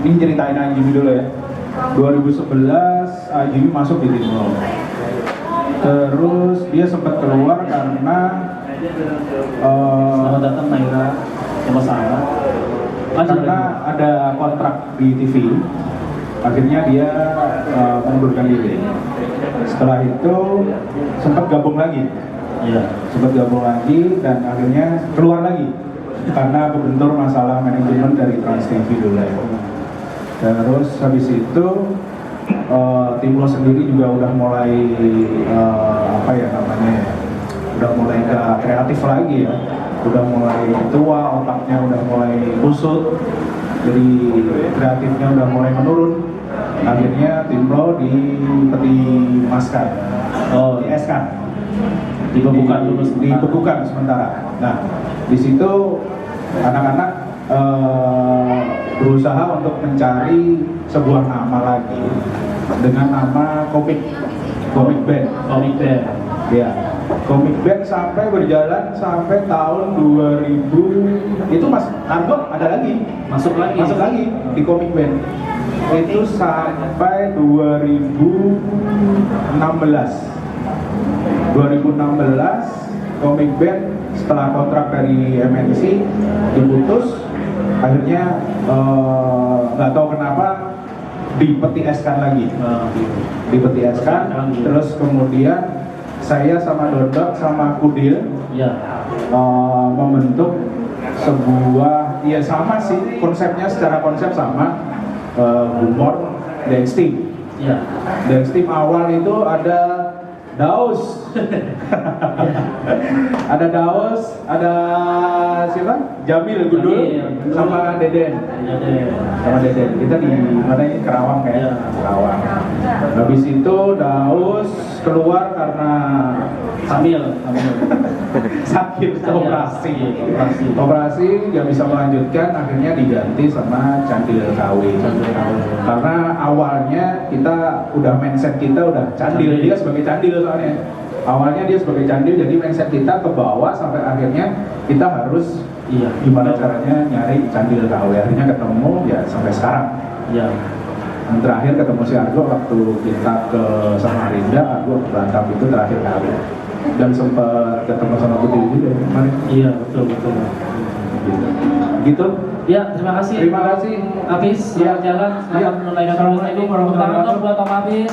ini ceritain Jimmy dulu ya. 2011 Jimmy masuk di Timlo. Terus dia sempat keluar karena selamat datang Naira, sama-sama. Karena ada kontrak di TV, akhirnya dia mengundurkan diri. Setelah itu sempat gabung lagi, sempat gabung lagi dan akhirnya keluar lagi karena kebentur masalah manajemen dari Trans TV dulu ya. Terus habis itu Timlo sendiri juga udah mulai apa ya namanya ya, udah mulai ke kreatif lagi ya, udah mulai tua, otaknya udah mulai kusut, jadi kreatifnya udah mulai menurun. Akhirnya Timlo dipeti maskan, dieskan, dibekukan sementara. Nah, di situ anak-anak berusaha untuk mencari sebuah nama lagi dengan nama Comic Band. Ya, Comic Band sampai berjalan sampai tahun 2000 itu Mas Argo ada lagi masuk lagi di Comic Band itu sampai 2016 Comic Band setelah kontrak dari MNC diputus, akhirnya nggak tahu kenapa dipeti eskan lagi, terus kemudian saya sama Dodot sama Kudil membentuk sebuah, ya sama sih konsepnya, secara konsep sama, humor, dance team. Dance team awal itu ada Daus, ada siapa? Jamil Gundul sama Deden. Kita di mana ini, Kerawang kayak Kerawang. Habis itu Daus keluar karena sakit operasi nggak bisa melanjutkan, akhirnya diganti sama Candil KW. Karena awalnya kita udah mindset kita udah candil, dia sebagai candil soalnya. Awalnya dia sebagai candil, jadi mindset kita ke bawah sampai akhirnya kita harus gimana caranya nyari Candil KW. Akhirnya ketemu ya sampai sekarang. Yang terakhir ketemu si Argo waktu kita ke Samarinda, Argo Batam itu terakhir kali. Dan sempat ketemu sama Putih juga kemarin. Iya, betul. Gitu. Ya, terima kasih. Terima kasih. Apis, selamat jalan. Selamat menunaikan tugas ini. Tepuk tangan dong buat Om Apis.